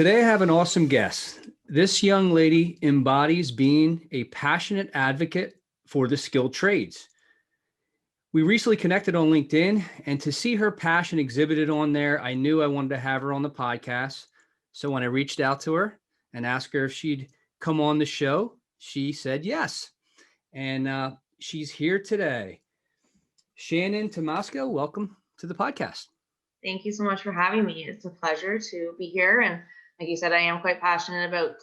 Today I have an awesome guest. This young lady embodies being a passionate advocate for the skilled trades. We recently connected on LinkedIn, and to see her passion exhibited on there, I knew I wanted to have her on the podcast. So when I reached out to her and asked her if she'd come on the show, she said yes. And she's here today. Shannon Tymosko, welcome to the podcast. Thank you so much for having me. It's a pleasure to be here. And like you said, I am quite passionate about,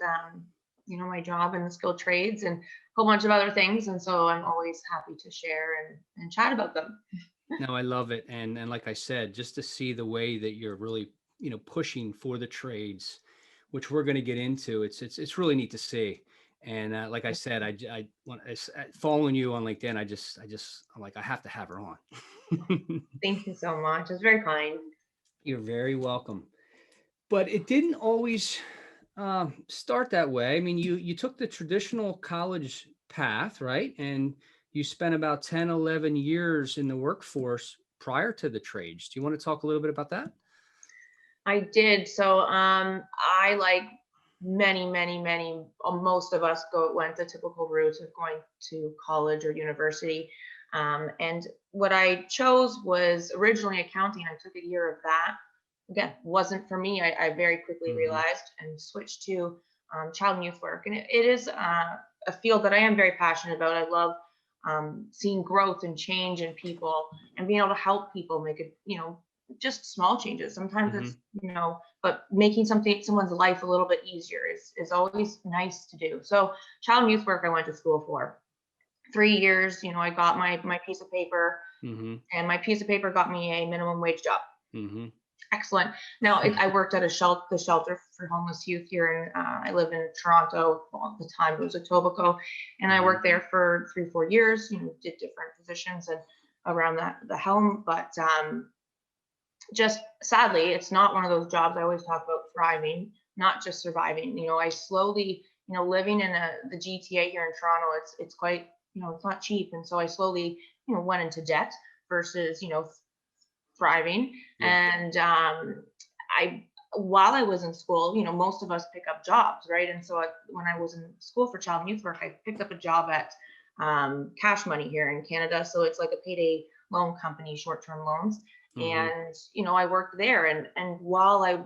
my job and the skilled trades and a whole bunch of other things. And so I'm always happy to share and chat about them. No, I love it. And like I said, just to see the way that you're really, pushing for the trades, which we're going to get into, it's really neat to see. And like I said, I want following you on LinkedIn. I'm like, I have to have her on. Thank you so much. It's very kind. You're very welcome. But it didn't always start that way. I mean, you took the traditional college path, right? And you spent about 10, 11 years in the workforce prior to the trades. Do you want to talk a little bit about that? I did. So I, like many, most of us went the typical route of going to college or university. And what I chose was originally accounting. I took a year of that. Again, wasn't for me. I very quickly realized and switched to child and youth work. And it is a field that I am very passionate about. I love seeing growth and change in people and being able to help people make it, just small changes. Sometimes it's, but making someone's life a little bit easier is always nice to do. So child and youth work, I went to school for 3 years. I got my piece of paper, and my piece of paper got me a minimum wage job. Excellent. Now I worked at the shelter for homeless youth here, and I live in Toronto. Well, at the time it was Etobicoke, and I worked there for 3-4 years. Did different positions and around the helm, but just sadly, it's not one of those jobs. I always talk about thriving, not just surviving. I slowly, living in the GTA here in Toronto, it's quite, it's not cheap, and so I slowly, went into debt versus, thriving. Yeah. And while I was in school, most of us pick up jobs, right? And so when I was in school for child and youth work, I picked up a job at Cash Money here in Canada. So it's like a payday loan company, short-term loans. And, I worked there. And while I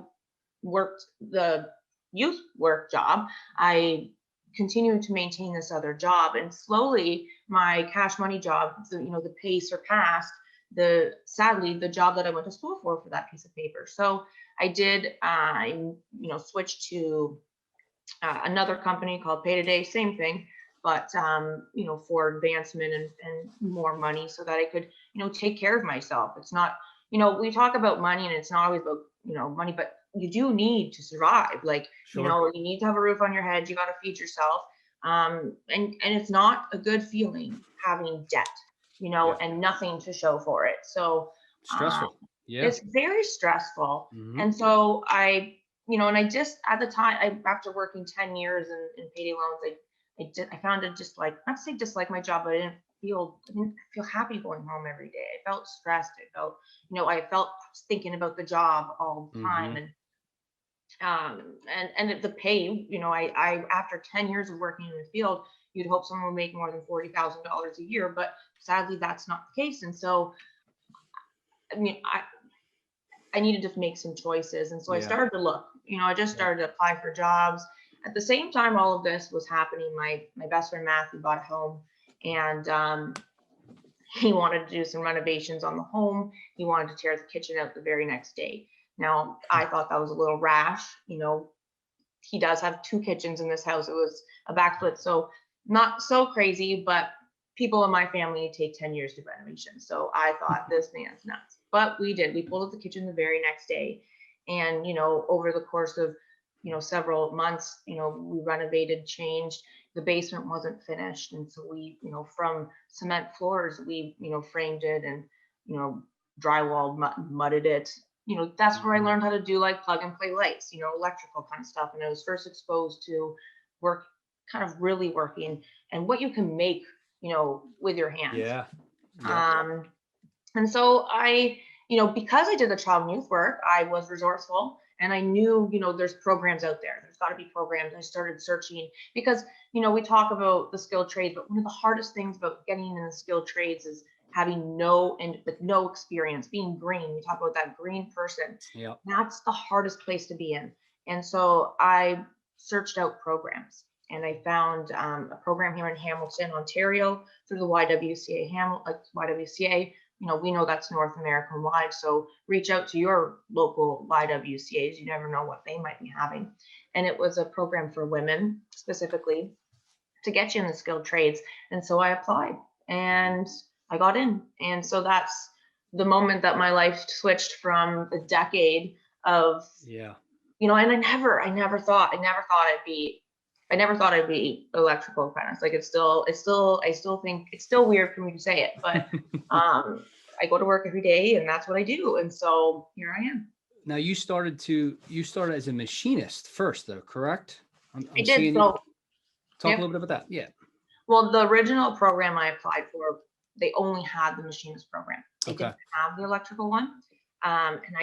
worked the youth work job, I continued to maintain this other job. And slowly my Cash Money job, the pay surpassed sadly the job that I went to school for that piece of paper. So I did, switch to another company called Pay Today, same thing, but, for advancement and more money so that I could, take care of myself. It's not, we talk about money and it's not always about, money, but you do need to survive. Like, sure. You need to have a roof on your head. You got to feed yourself. And it's not a good feeling having debt, yeah. And nothing to show for it. So stressful. Yeah. It's very stressful. And so I, and I just, at the time, after working 10 years in payday loans, I found it just like, not to say dislike my job, but I didn't feel happy going home every day. I felt stressed. I felt, I felt thinking about the job all the time. And the pay, I after 10 years of working in the field, you'd hope someone would make more than $40,000 a year, but sadly that's not the case. And so, I needed to make some choices. And so I started to look, I just started to apply for jobs. At the same time, all of this was happening. My best friend, Matthew, bought a home, and he wanted to do some renovations on the home. He wanted to tear the kitchen out the very next day. Now, I thought that was a little rash. He does have 2 kitchens in this house. It was a backsplit, so not so crazy, but people in my family take 10 years to renovation. So I thought, this man's nuts. But we did. We pulled up the kitchen the very next day. And, over the course of, several months, we renovated, changed. The basement wasn't finished. And so we, from cement floors, we, framed it and, drywalled, mudded it. That's where I learned how to do like plug and play lights, electrical kind of stuff. And I was first exposed to work, kind of really working and what you can make, with your hands. Yeah. And so I, because I did the child and youth work, I was resourceful And I knew, there's programs out there. There's got to be programs. I started searching because, we talk about the skilled trades, but one of the hardest things about getting in the skilled trades is having no experience, being green. We talk about that green person. Yeah. That's the hardest place to be in. And so I searched out programs, and I found a program here in Hamilton, Ontario, through the YWCA YWCA. We know that's North American wide. So reach out to your local YWCAs. You never know what they might be having. And it was a program for women specifically to get you in the skilled trades. And so I applied and I got in. And so that's the moment that my life switched from a decade of, and I never thought I'd be electrical apprentice. Like I still think it's still weird for me to say it, but I go to work every day and that's what I do. And so here I am. Now you started as a machinist first though, correct? I did. So talk a little bit about that. Yeah. Well, the original program I applied for, they only had the machinist program. They didn't have the electrical one. And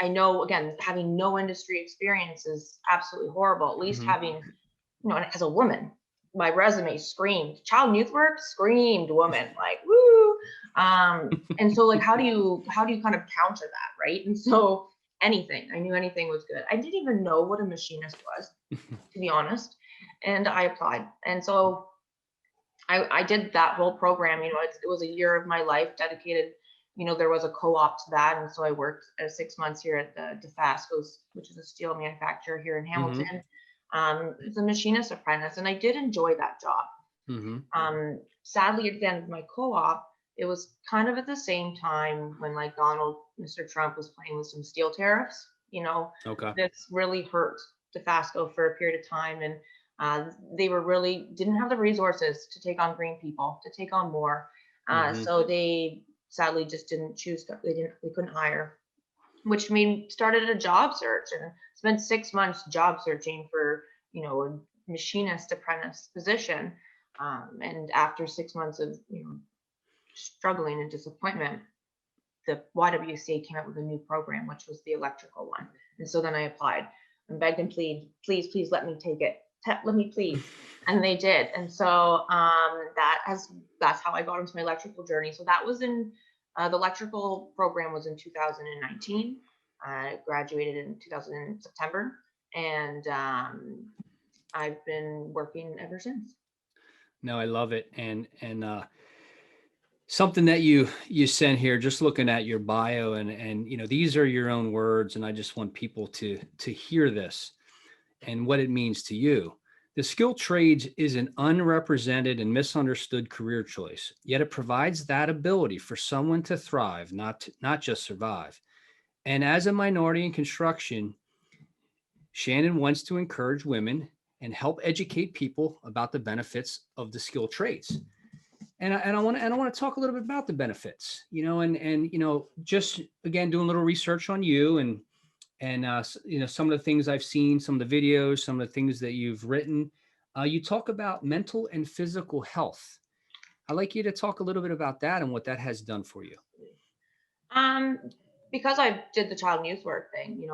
I know, again, having no industry experience is absolutely horrible. At least having, as a woman, my resume screamed child and youth work, screamed woman, like woo. And so like, how do you kind of counter that, right? And so I knew anything was good. I didn't even know what a machinist was, to be honest. And I applied. And so I did that whole program. It was a year of my life dedicated. There was a co-op to that. And so I worked 6 months here at the DeFasco's, which is a steel manufacturer here in Hamilton. It's a machinist apprentice. And I did enjoy that job. Sadly, at the end of my co-op, it was kind of at the same time when like Mr. Trump was playing with some steel tariffs. This really hurt DeFasco for a period of time. And they didn't have the resources to take on green people, to take on more. So they sadly just didn't choose. They couldn't hire, which started a job search and spent 6 months job searching for, a machinist apprentice position. And after 6 months of, struggling and disappointment, the YWCA came out with a new program, which was the electrical one. And so then I applied and begged and plead, please, let me take it. Let me please. And they did. And so that's how I got into my electrical journey. So that was the electrical program was in 2019. I graduated in September, and I've been working ever since. No, I love it. And something that you sent here, just looking at your bio and these are your own words. And I just want people to hear this and what it means to you. The skilled trades is an unrepresented and misunderstood career choice, yet it provides that ability for someone to thrive, not just survive. And as a minority in construction, Shannon wants to encourage women and help educate people about the benefits of the skilled trades. And I want to talk a little bit about the benefits, and just again doing a little research on you and some of the things I've seen, some of the videos, some of the things that you've written. You talk about mental and physical health. I'd like you to talk a little bit about that and what that has done for you. Because I did the child and youth work thing,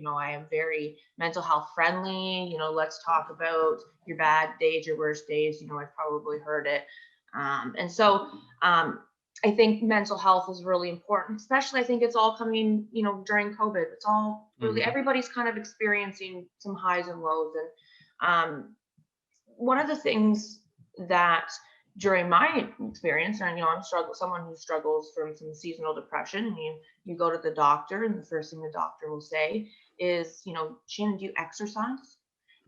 I am very mental health friendly. Let's talk about your bad days, your worst days. I've probably heard it. And so I think mental health is really important, especially I think it's all coming, during COVID. It's all really, everybody's kind of experiencing some highs and lows. And one of the things that during my experience, and I'm someone who struggles from some seasonal depression, you go to the doctor and the first thing the doctor will say is, Shannon, do you exercise?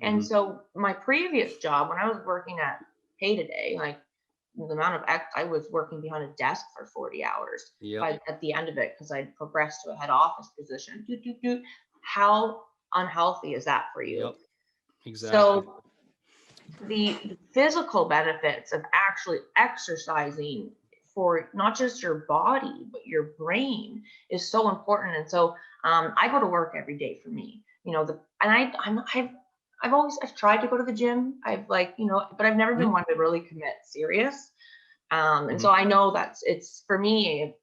And so my previous job, when I was working at pay today, like the amount of I was working behind a desk for 40 hours at the end of it, because I'd progressed to a head office position. How unhealthy is that for you? Yep. Exactly. So the physical benefits of actually exercising for not just your body, but your brain is so important. And so I go to work every day for me, I've tried to go to the gym. But I've never been one to really commit serious. And so I know it's for me,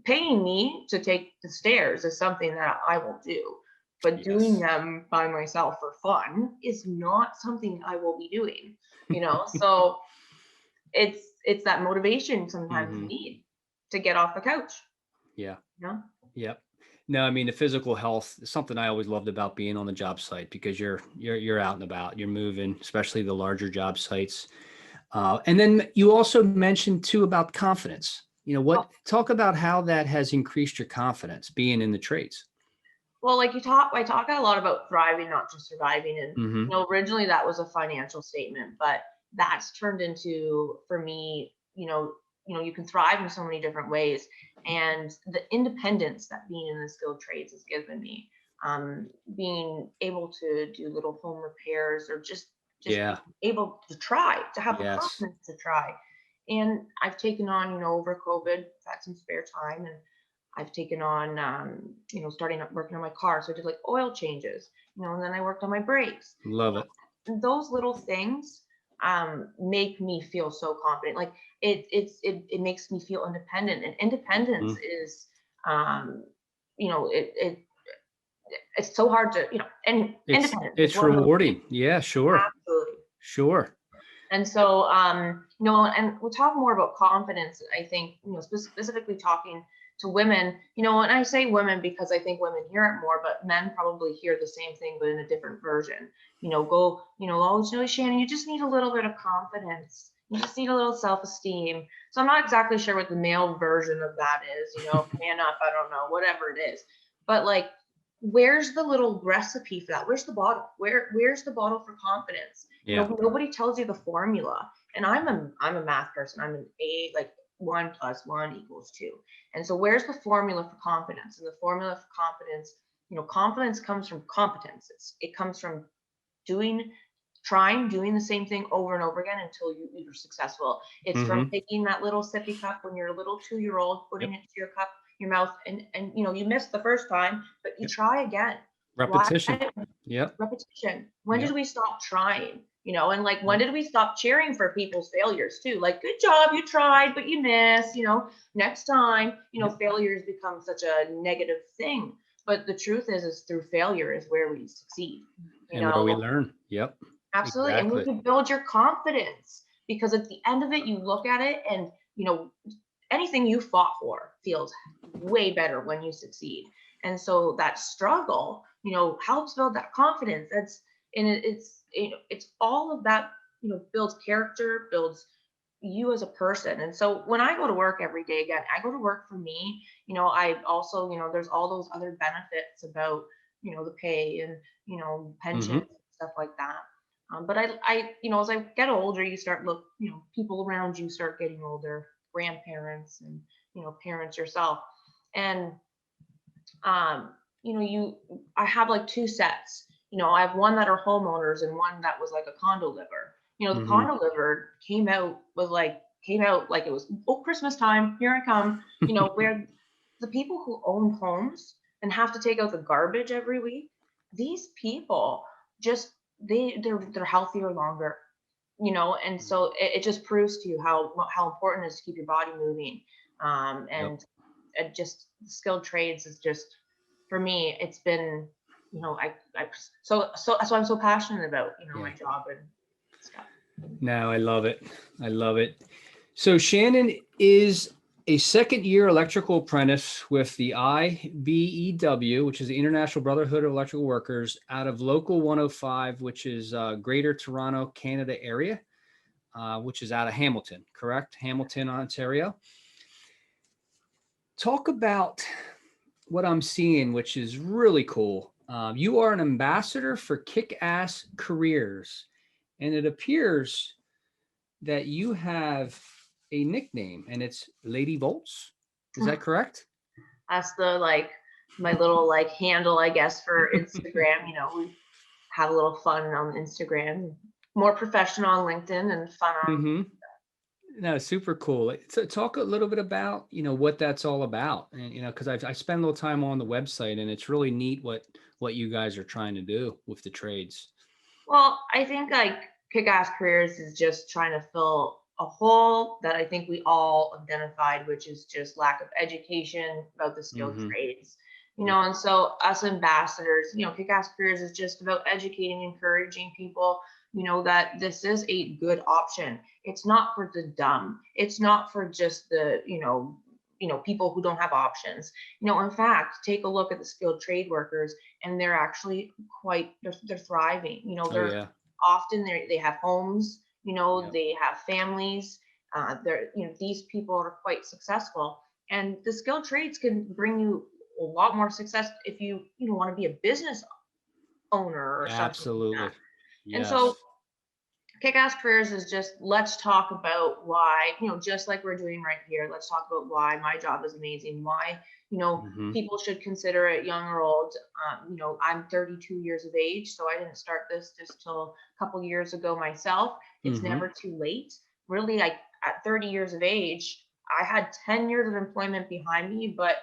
paying me to take the stairs is something that I will do. but doing Yes. them by myself for fun is not something I will be doing, So it's that motivation sometimes you Hmm. need to get off the couch, Yeah. you know? Yep. No, I mean the physical health is something I always loved about being on the job site because you're out and about, you're moving, especially the larger job sites. And then you also mentioned too about confidence. Oh, Talk about how that has increased your confidence being in the trades. well, like I talk a lot about thriving, not just surviving. And, Hmm. originally that was a financial statement, but that's turned into, for me, you can thrive in so many different ways. And the independence that being in the skilled trades has given me, being able to do little home repairs or just Yeah. being able to try, to have the Yes. confidence to try. And I've taken on, over COVID, I've had some spare time, and I've taken on, starting up working on my car. So I did like oil changes, and then I worked on my brakes. Love it. And those little things make me feel so confident. Like it makes me feel independent, and independence Mhm. is, um, it's so hard to, and It's independence is it's one of those things. rewarding. Yeah, sure. Absolutely. Sure. And so, and we'll talk more about confidence. I think, specifically talking to women, and I say women because I think women hear it more, but men probably hear the same thing, but in a different version. Always, Shannon, you just need a little bit of confidence. You just need a little self-esteem. So I'm not exactly sure what the male version of that is, man up, I don't know, whatever it is. But like, where's the little recipe for that? Where's the bottle? Where's the bottle for confidence? Yeah. Nobody tells you the formula. And I'm a math person. I'm an A, like 1 + 1 = 2. And so where's the formula for confidence? And the formula for confidence, confidence comes from competence. It comes from doing doing the same thing over and over again until you're successful. It's from Hmm. taking that little sippy cup when you're a little 2-year-old, putting Yep. it to your mouth, and you missed the first time, but you Yep. try again. Why? Repetition. Yep. Repetition. When did Yep. we stop trying? And like, when Yep. did we stop cheering for people's failures too? Like, good job, you tried, but you missed, next time, Yep. failures become such a negative thing. But the truth is through failure is where we succeed, you And where we know, learn. Yep. absolutely. And we Exactly. can build your confidence, because at the end of it, you look at it and, anything you fought for feels way better when you succeed. And so that struggle, helps build that confidence. It's all of that, builds character, builds you as a person. And so when I go to work every day, again, I go to work for me. I also, there's all those other benefits about, the pay and, pensions Hmm. and stuff like that. But as I get older, you start people around you start getting older, grandparents and, parents yourself. And, um, I have like two sets. I have one that are homeowners and one that was like a condo liver. The Hmm. condo liver came out like it was, oh, Christmas time, here I come. Where the people who own homes and have to take out the garbage every week, these people just they're healthier longer. And so it just proves to you how important it is to keep your body moving. Yep. And it just skilled trades is just, for me, it's been, I so I'm so passionate about, my Yeah. job and stuff. No, I love it. I love it. So Shannon is a second year electrical apprentice with the IBEW, which is the International Brotherhood of Electrical Workers, out of Local 105, which is Greater Toronto, Canada area, which is out of Hamilton, correct? Hamilton, Ontario. Talk about what I'm seeing, which is really cool. You are an ambassador for KickAss Careers, and it appears that you have a nickname, and it's Lady Volts. Is that correct? That's the like my little like handle, I guess, for Instagram. We have a little fun on Instagram, more professional on LinkedIn, and fun on. Mm-hmm. No, super cool. So talk a little bit about, what that's all about. And, because I spent a little time on the website, and it's really neat what you guys are trying to do with the trades. Well, I think like KickAss Careers is just trying to fill a hole that I think we all identified, which is just lack of education about the skilled Mm-hmm. trades. And so us ambassadors, KickAss Careers is just about educating, encouraging people, that this is a good option. It's not for the dumb. It's not for just the, people who don't have options. In fact, take a look at the skilled trade workers, and they're actually they're thriving. Oh yeah. Often they have homes, Yeah. they have families. These people are quite successful, and the skilled trades can bring you a lot more success if you want to be a business owner or something like that. Absolutely. And so Yes. Kick-Ass Careers is just, let's talk about why, just like we're doing right here, let's talk about why my job is amazing, why, Hmm. people should consider it, young or old. I'm 32 years of age, so I didn't start this just till a couple years ago myself. It's Hmm. never too late. Really, like at 30 years of age, I had 10 years of employment behind me, but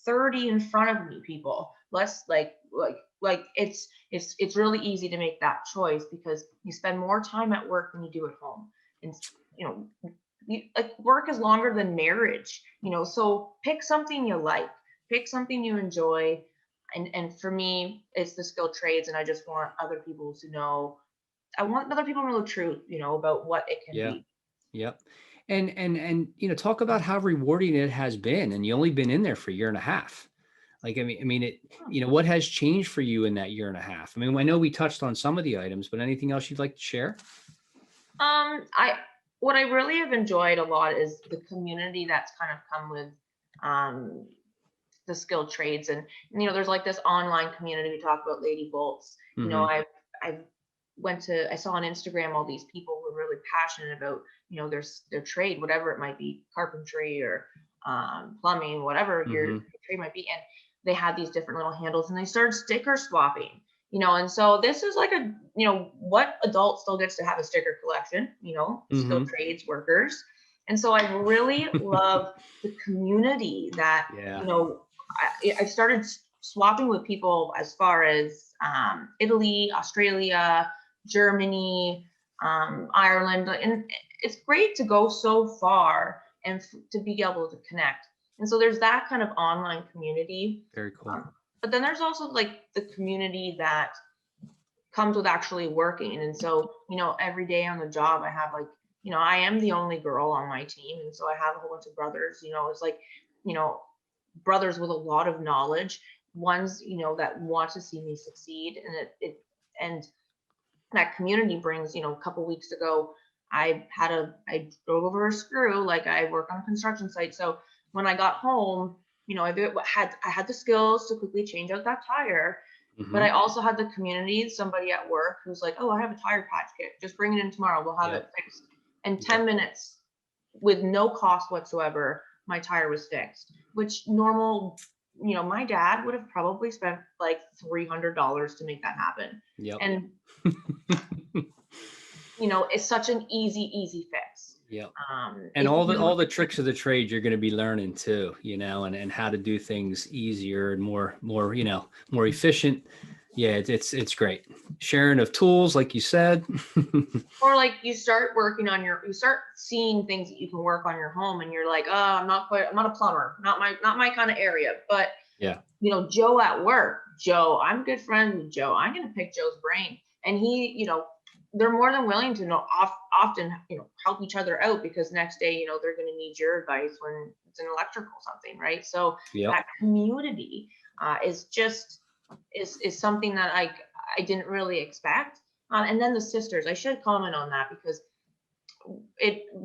30 in front of me, people. Let's like it's really easy to make that choice because you spend more time at work than you do at home. And you know, like work is longer than marriage, so pick something you like, pick something you enjoy. And for me, it's the skilled trades, and I just want other people to know, I want other people to know the truth, about what it can Yeah. be. Yep. And talk about how rewarding it has been. And you only been in there for a year and a half. Like, it, what has changed for you in that year and a half? I mean, I know we touched on some of the items, but anything else you'd like to share? I what I really have enjoyed a lot is the community that's kind of come with um the skilled trades. And there's like this online community. We talk about Lady Bolts. Hmm. I saw on Instagram all these people who are really passionate about their trade, whatever it might be, carpentry or plumbing, whatever your Hmm. trade might be. And they had these different little handles, and they started sticker swapping. And so this is like what adult still gets to have a sticker collection, skilled Hmm. trades workers. And so I really love the community that, Yeah. I started swapping with people as far as Italy, Australia, Germany, Ireland. And it's great to go so far and to be able to connect. And so there's that kind of online community. Very cool. But then there's also like the community that comes with actually working. And so, every day on the job, I have like, I am the only girl on my team. And so I have a whole bunch of brothers, it's like, you know, brothers with a lot of knowledge, ones, that want to see me succeed. And that community brings, a couple weeks ago, I drove over a screw, like I work on a construction site. So when I got home, I had the skills to quickly change out that tire, but Hmm. I also had the community, somebody at work who's like, oh, I have a tire patch kit. Just bring it in tomorrow. We'll have it Yep. fixed. In 10 Yep. minutes, with no cost whatsoever, my tire was fixed, which normal, my dad would have probably spent like $300 to make that happen. Yep. And, it's such an easy fix. Yep. And If all the you, all the tricks of the trade you're going to be learning too, and how to do things easier and more efficient. Yeah, it's great. Sharing of tools, like you said. or like you start you start seeing things that you can work on your home, and you're like, oh, I'm not a plumber, not my kind of area. But Yeah. Joe at work, I'm good friends with Joe. I'm going to pick Joe's brain. And he, they're more than willing to often, help each other out, because next day, they're going to need your advice when it's an electrical something, right? So Yep. that community is something that I didn't really expect. And then the sisters, I should comment on that, because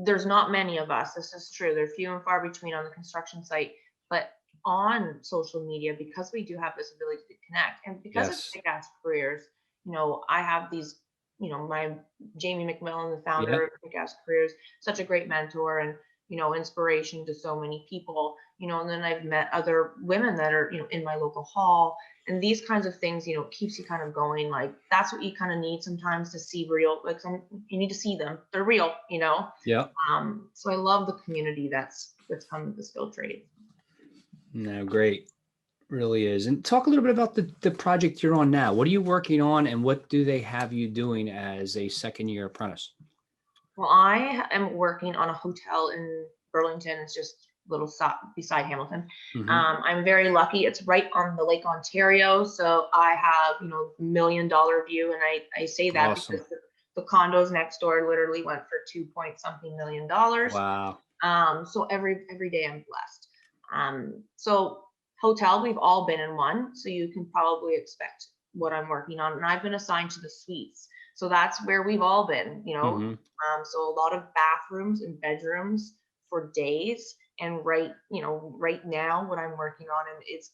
there's not many of us. This is true. They're few and far between on the construction site, but on social media, because we do have this ability to connect, and because of Yes. KickAss Careers, I have these, my Jamie McMillan, the founder Yep. of KickAss Careers, such a great mentor and inspiration to so many people. And then I've met other women that are in my local hall, and these kinds of things keeps you kind of going. Like that's what you kind of need sometimes, to see real, like you need to see them, they're real. Yep. So I love the community that's come with the skilled trade. No, great. Really is. And talk a little bit about the project you're on now. What are you working on, and what do they have you doing as a second year apprentice? Well, I am working on a hotel in Burlington. It's just little stop beside Hamilton. Mhm. I'm very lucky. It's right on the Lake Ontario. So I have, $1 million view. And I say that Awesome. because the condos next door literally went for 2 point something million dollars. Wow. So every day I'm blessed. So hotel, we've all been in one. So you can probably expect what I'm working on. And I've been assigned to the suites. So that's where we've all been, Mhm. So a lot of bathrooms and bedrooms for days. And right now what I'm working on is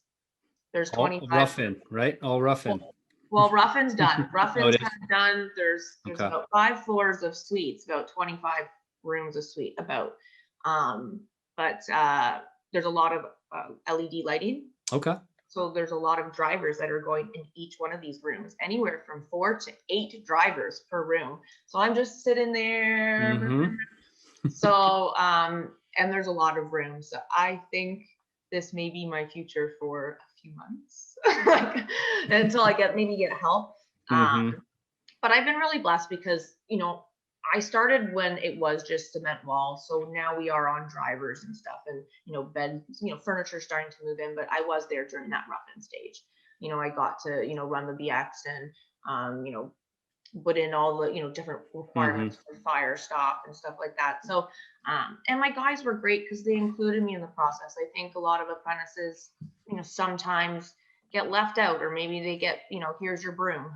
there's All 25. rough in, right? All rough in. Well, Ruffin's done. Oh, Ruffin's it kind is? of done. There's Okay. about 5 floors of suites, about 25 rooms a suite, about. But there's a lot of LED lighting. Okay. So there's a lot of drivers that are going in each one of these rooms, anywhere from 4 to 8 drivers per room. So I'm just sitting there. Mhm. So, and there's a lot of rooms. So I think this may be my future for a few months, like, until I maybe get help. Mhm. But I've been really blessed because, I started when it was just cement walls. So now we are on drivers and stuff, and, beds, furniture starting to move in, but I was there during that rough-in stage. I got to, run the BX and, put in all the, different requirements for fire stop and stuff like that. So, and my guys were great because they included me in the process. I think a lot of apprentices, sometimes get left out, or maybe they get, here's your broom,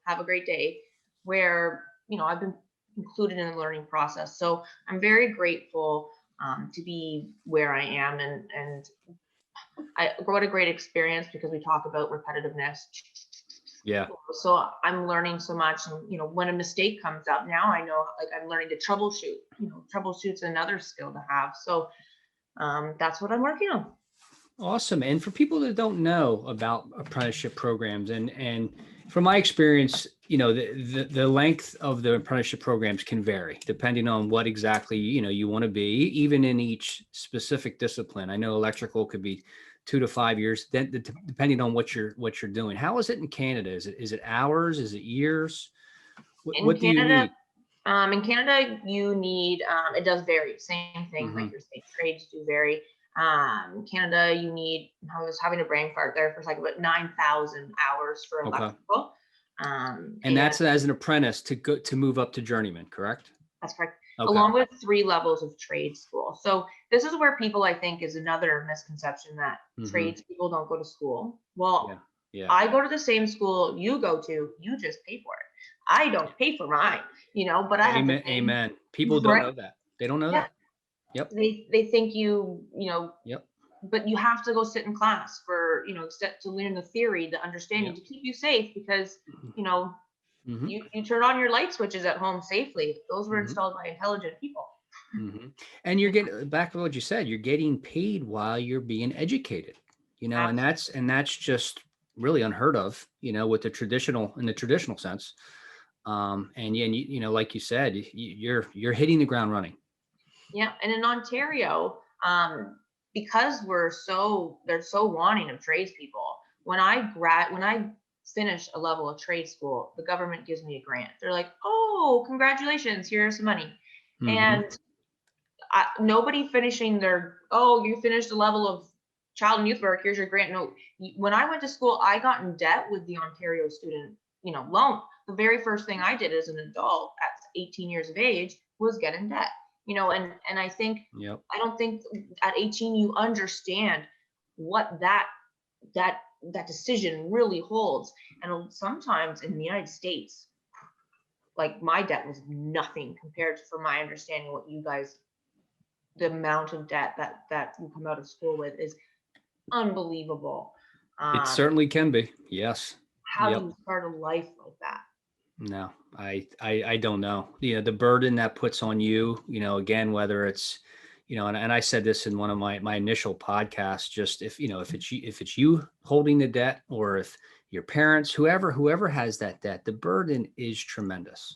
have a great day, where, I've been included in the learning process. So I'm very grateful to be where I am, and what a great experience, because we talk about repetitiveness. Yeah. So I'm learning so much, and when a mistake comes up, now I know, like, I'm learning to troubleshoot. Troubleshoot's another skill to have. So that's what I'm working on. Awesome. And for people that don't know about apprenticeship programs, and from my experience, the length of the apprenticeship programs can vary depending on what exactly, you want to be, even in each specific discipline. I know electrical could be 2 to 5 years, then depending on what you're doing. How is it in Canada? Is it hours? Is it years? What do you need? In Canada, you need, it does vary. Same thing, like Mhm. you're saying, trades do vary. Canada, you need, I was having a brain fart there for a second, but 9,000 hours for Okay. electrical. And that's as an apprentice to move up to journeyman, correct? That's correct. Okay. Along with 3 levels of trade school. So this is where people, I think, is another misconception that trades people don't go to school. Well, Yeah. I go to the same school you go to, you just pay for it. I don't pay for mine, but I have to pay. Amen. People don't Right? know that. They don't know Yeah. that. Yep. They think Yep. but you have to go sit in class for, to learn the theory, the understanding, Yep. to keep you safe, because, Mhm. you turn on your light switches at home safely. Those were Mhm. installed by intelligent people. And you're getting back to what you said, you're getting paid while you're being educated, and that's just really unheard of, with the traditional sense. And like you said, you're hitting the ground running. Yeah, and in Ontario, because they're so wanting of tradespeople. When I finish a level of trade school, the government gives me a grant. They're like, "Oh, congratulations! Here's some money." Mhm. And nobody finishing oh, you finished a level of child and youth work, here's your grant. No, when I went to school, I got in debt with the Ontario student, loan. The very first thing I did as an adult at 18 years of age was get in debt, and I think, Yep. I don't think at 18 you understand what that decision really holds. And sometimes in the United States, like, my debt was nothing compared to, from my understanding, what you guys, the amount of debt that you come out of school with is unbelievable. It certainly can be. Yes. How Yep. do you start a life like that? No, I don't know. The burden that puts on you, again, whether it's, and I said this in one of my initial podcasts, just if it's you holding the debt, or if your parents, whoever has that debt, the burden is tremendous.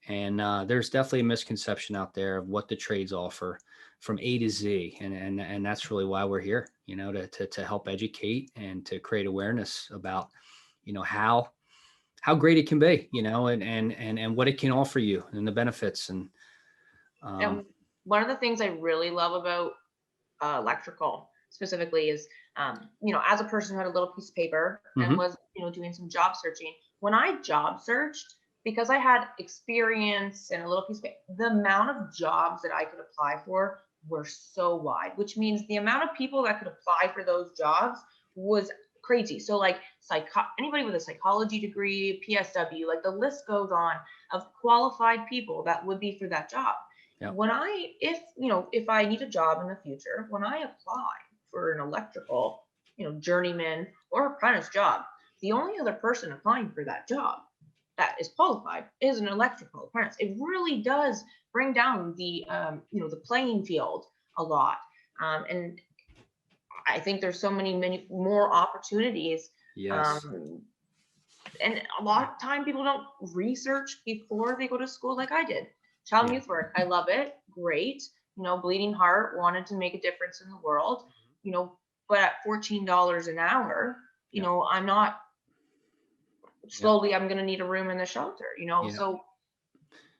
And there's definitely a misconception out there of what the trades offer from A to Z. And that's really why we're here, to help educate and to create awareness about, how great it can be, and what it can offer you and the benefits. And And one of the things I really love about electrical specifically is, as a person who had a little piece of paper and Hmm. was, doing some job searching, when I job searched, because I had experience and a little piece of paper, the amount of jobs that I could apply for were so wide, which means the amount of people that could apply for those jobs was crazy. So like anybody with a psychology degree, PSW, like the list goes on of qualified people that would be for that job. Yeah. If I need a job in the future, when I apply for an electrical, journeyman or apprentice job, the only other person applying for that job that is qualified is an electrical apprentice. It really does bring down the playing field a lot. And I think there's many more opportunities. Yes. Um, and a lot of time people don't research before they go to school like I did. Child and Yeah. youth work, I love it. Great. Bleeding heart, wanted to make a difference in the world, but at $14 an hour, Yeah. I'm not Yeah. slowly, I'm going to need a room in the shelter, Yeah. so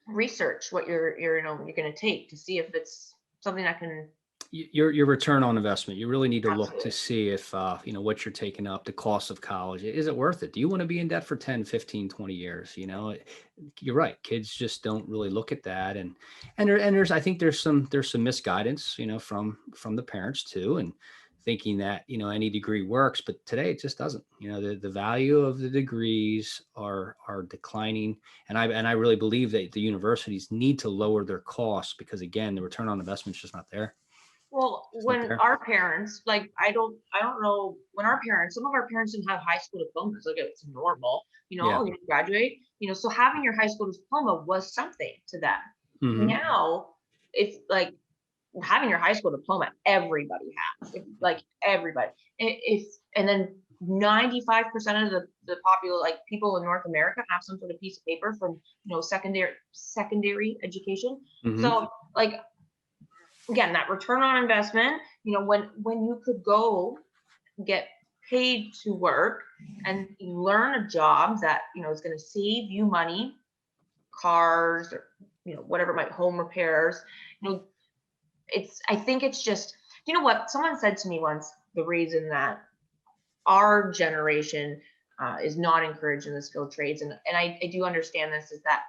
research what you're going to take to see if it's something that can. Your return on investment. You really need to look to Absolutely. see if, what you're taking up, the cost of college, is it worth it? Do you want to be in debt for 10, 15, 20 years? You're right. Kids just don't really look at that. And I think there's some misguidance, from the parents too. And thinking that, any degree works, but today it just doesn't. The value of the degrees are declining. And I really believe that the universities need to lower their costs because again, the return on investment is just not there. Well, It's not when there. our parents, like, I don't know, when some of our parents didn't have high school diplomas, like it's normal, Yeah. you graduate, so having your high school diploma was something to them. Hmm. Now, it's like having your high school diploma, everybody has, like everybody. And then 95% of the popular, like people in North America have some sort of piece of paper from, secondary education. Hmm. So like, again, that return on investment, when you could go get paid to work and learn a job that, is going to save you money, cars, or, whatever, my home repairs, I think it's just, what someone said to me once, the reason that our generation is not encouraged in the skilled trades, and I do understand this, is that,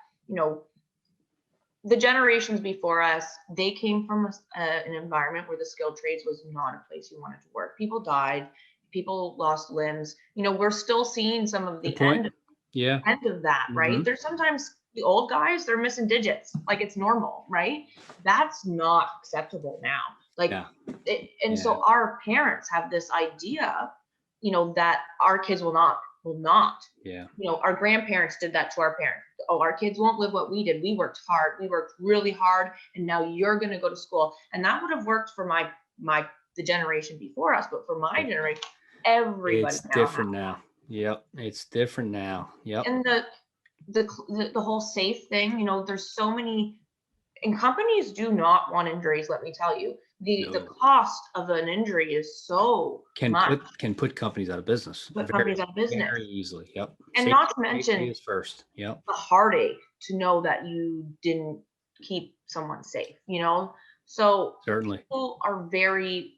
the generations before us, they came from an environment where the skilled trades was not a place you wanted to work. People died, people lost limbs. We're still seeing some of Good the point. Yeah. end of that, Hmm. right? There's sometimes the old guys, they're missing digits, like it's normal, right? That's not acceptable now. Like, Yeah. and Yeah. so our parents have this idea, that our kids will not. Yeah. Our grandparents did that to our parents. Oh, our kids won't live what we did. We worked hard. We worked really hard, and now you're going to go to school. And that would have worked for the generation before us, but for my generation, everybody It's now has. different now. Yep. It's different now. Yep. And the whole safe thing, there's so many, and companies do not want injuries, let me tell you. The No. cost of an injury is so Can much put companies out of business to put very, companies out of business. very easily. Yep. And not to Safety mention is first. Yep. the heartache to know that you didn't keep someone safe, So Certainly. people are very,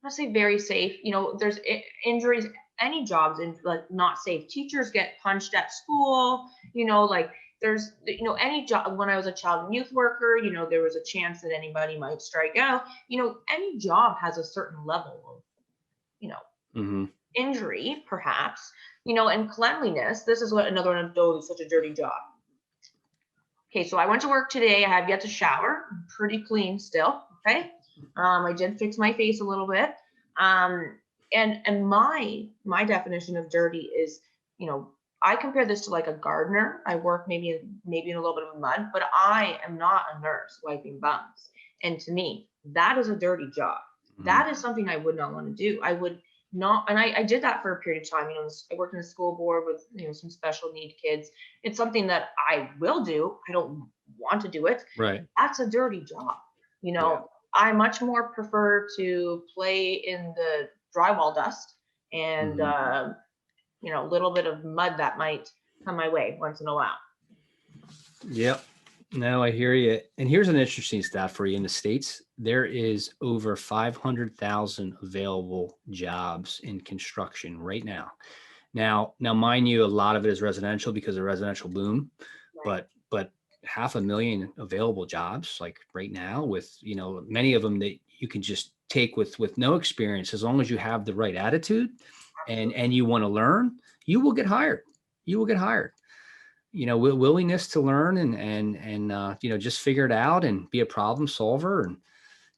let's say very safe. There's injuries, any jobs in like not safe. Teachers get punched at school, like there's, any job. When I was a child and youth worker, there was a chance that anybody might strike out. Any job has a certain level of, you know, Hmm. injury, perhaps, and cleanliness. This is what another one of those, such a dirty job. Okay, so I went to work today. I have yet to shower. I'm pretty clean still. Okay. I did fix my face a little bit. And my definition of dirty is, I compare this to like a gardener. I work maybe in a little bit of mud, but I am not a nurse wiping bums. And to me, that is a dirty job. Hmm. That is something I would not want to do. I would not, and I did that for a period of time. I worked in a school board with some special need kids. It's something that I will do. I don't want to do it. Right. That's a dirty job. Yeah. I much more prefer to play in the drywall dust and Hmm. a little bit of mud that might come my way once in a while. Yep. No, I hear you. And here's an interesting stat for you. In the States, there is over 500,000 available jobs in construction right now. Now, mind you, a lot of it is residential because of residential boom, Right. but 500,000 available jobs like right now with, many of them that you can just take with no experience, as long as you have the right attitude Absolutely. and you want to learn, you will get hired. You will get hired. Willingness to learn and just figure it out and be a problem solver, and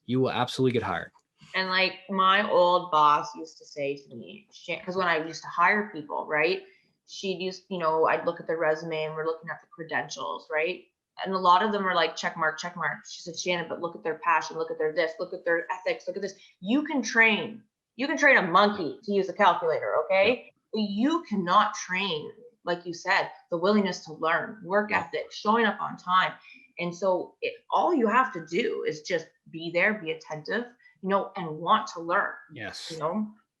you will absolutely get hired. And like my old boss used to say to me, because when I used to hire people, right, she'd use, I'd look at their resume and we're looking at the credentials, right? And a lot of them are like check mark, check mark. She said, Shannon, but look at their passion, look at their this, look at their ethics, look at this. You can train a monkey to use a calculator, Yep. okay? But you cannot train, like you said, the willingness to learn, work Yep. ethic, showing up on time. And so all you have to do is just be there, be attentive, and want to learn. Yes.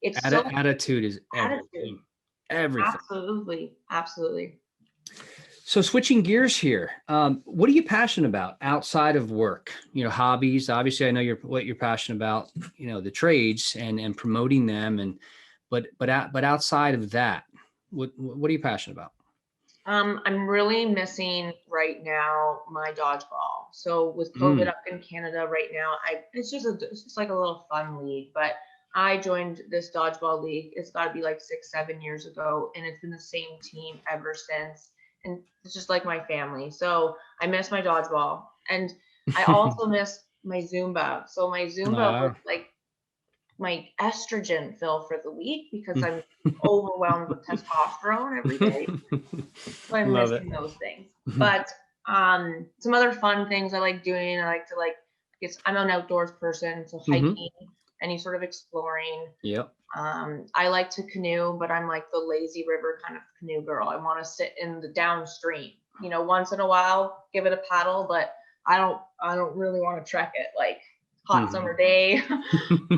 It's so Attitude is attitude. everything. Everything. Absolutely. Absolutely. So switching gears here, what are you passionate about outside of work? Hobbies. Obviously, I know what you're passionate about. The trades and promoting them, but outside of that, what are you passionate about? I'm really missing right now my dodgeball. So with COVID Mm, up in Canada right now, it's just like a little fun league. But I joined this dodgeball league. It's got to be like 6, 7 years ago, and it's been the same team ever since. And it's just like my family. So I miss my dodgeball, and I also miss my Zumba. So my Zumba was ah. like my estrogen fill for the week because I'm overwhelmed with testosterone every day. So I'm Love it. missing those things. But some other fun things I like doing. I like to I guess I'm an outdoors person, so Hmm. hiking, any sort of exploring. Yep. I like to canoe, but I'm like the lazy river kind of canoe girl. I want to sit in the downstream, once in a while, give it a paddle, but I don't really want to trek it like hot Hmm. summer day.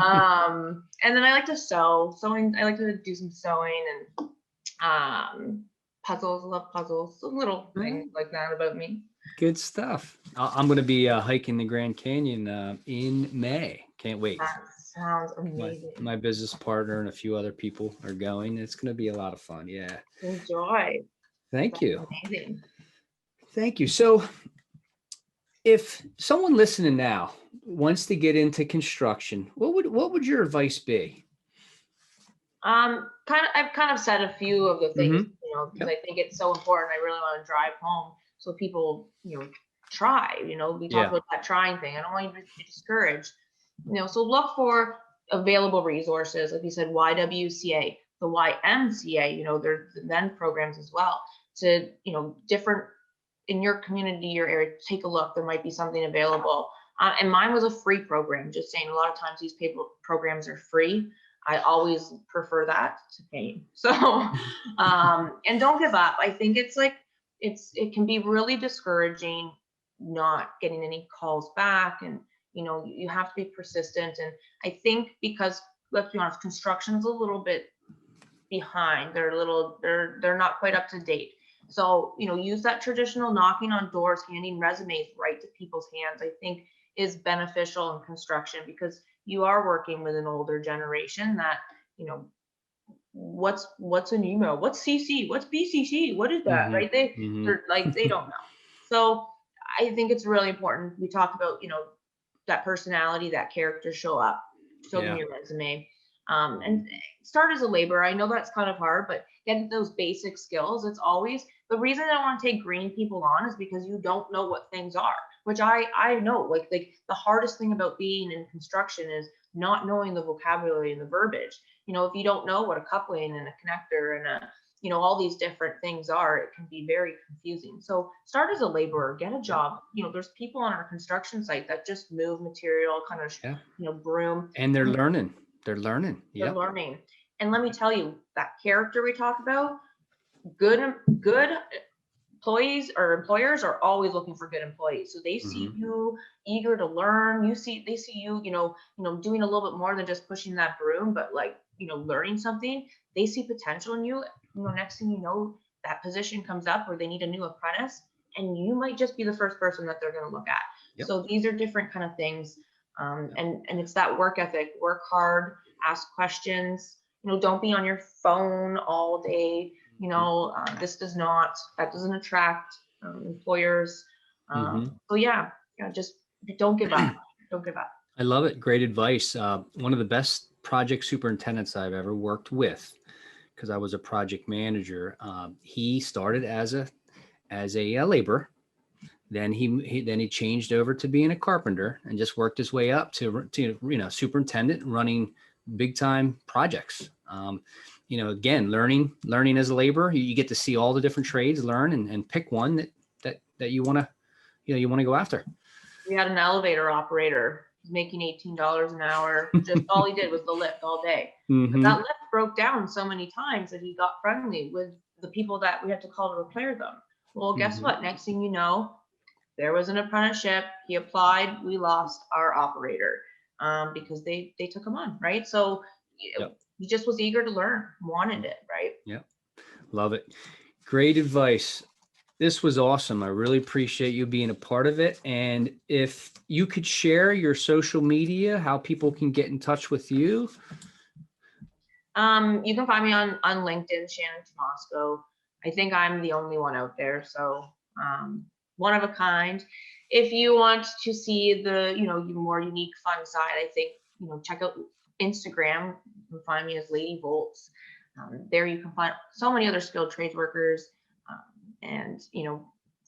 And then I like to sew. Sewing, I like to do some sewing and puzzles. I love puzzles. So little things like that about me. Good stuff. I'm going to be hiking the Grand Canyon in May. Can't wait. That sounds My amazing. my business partner and a few other people are going. It's going to be a lot of fun. Yeah. Enjoy. Thank That's you. amazing. Thank you. So, if someone listening now wants to get into construction, what would your advice be? I've kind of said a few of the things, Hmm. because Yep. I think it's so important. I really want to drive home so people, try. We talked Yeah. about that trying thing. I don't want you to be discouraged. So look for available resources, like you said, YWCA, the YMCA. There's then programs as well to, different in your community, your area. Take a look. There might be something available. And mine was a free program. Just saying, a lot of times these paper programs are free. I always prefer that to paying. So, and don't give up. I think it can be really discouraging not getting any calls back, and you have to be persistent. And I think because, let's be honest, construction's a little bit behind. They're not quite up to date. So, use that traditional knocking on doors, handing resumes right to people's hands, I think is beneficial in construction, because you are working with an older generation that, you know, what's an email? What's CC? What's BCC? What is that? Hmm. Right? They Hmm. they're like they don't know. So I think it's really important. We talk about, that personality, that character, show up, show them Yeah. your resume, and start as a laborer. I know that's kind of hard, but get those basic skills. It's always the reason I don't want to take green people on is because you don't know what things are, which I know. Like the hardest thing about being in construction is not knowing the vocabulary and the verbiage. If you don't know what a coupling and a connector and all these different things are, it can be very confusing. So start as a laborer, get a job. There's people on our construction site that just move material, kind of, Yeah. broom. And they're learning. They're learning. They're Yep. learning. And let me tell you, that character we talk about, good employees or employers are always looking for good employees. So they see Hmm. you eager to learn. They see you, doing a little bit more than just pushing that broom, but like, learning something. They see potential in you. Next thing you know, that position comes up where they need a new apprentice. and you might just be the first person that they're going to look at. Yep. So these are different kind of things. And it's that work ethic, work hard, ask questions, don't be on your phone all day. That doesn't attract employers. So yeah, just don't give up. Don't give up. I love it. Great advice. One of the best project superintendents I've ever worked with, because I was a project manager. He started as a laborer. Then he changed over to being a carpenter and just worked his way up to superintendent, running big time projects. Again, learning as a laborer, you get to see all the different trades, learn and pick one that you want to go after. We had an elevator operator making $18 an hour. Just all he did was the lift all day. But that lift broke down so many times that he got friendly with the people that we had to call to repair them. Well, guess what? Next thing you know, there was an apprenticeship. He applied. We lost our operator because they took him on, right? So he just was eager to learn, wanted it, right? Yeah, love it. Great advice. This was awesome. I really appreciate you being a part of it. And if you could share your social media, how people can get in touch with you. You can find me on LinkedIn, Shannon Tymosko. I think I'm the only one out there. So one of a kind. If you want to see the, more unique, fun side, I think, check out Instagram. You can find me as Lady Volts. There you can find so many other skilled trades workers and,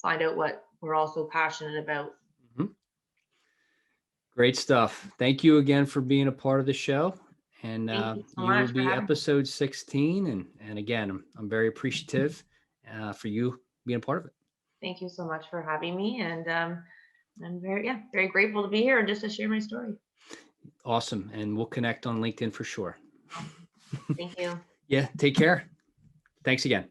find out what we're also passionate about. Great stuff. Thank you again for being a part of the show. And you will be episode 16. And again, I'm very appreciative for you being a part of it. Thank you so much for having me. And I'm very grateful to be here and just to share my story. Awesome. And we'll connect on LinkedIn for sure. Thank you. Yeah. Take care. Thanks again.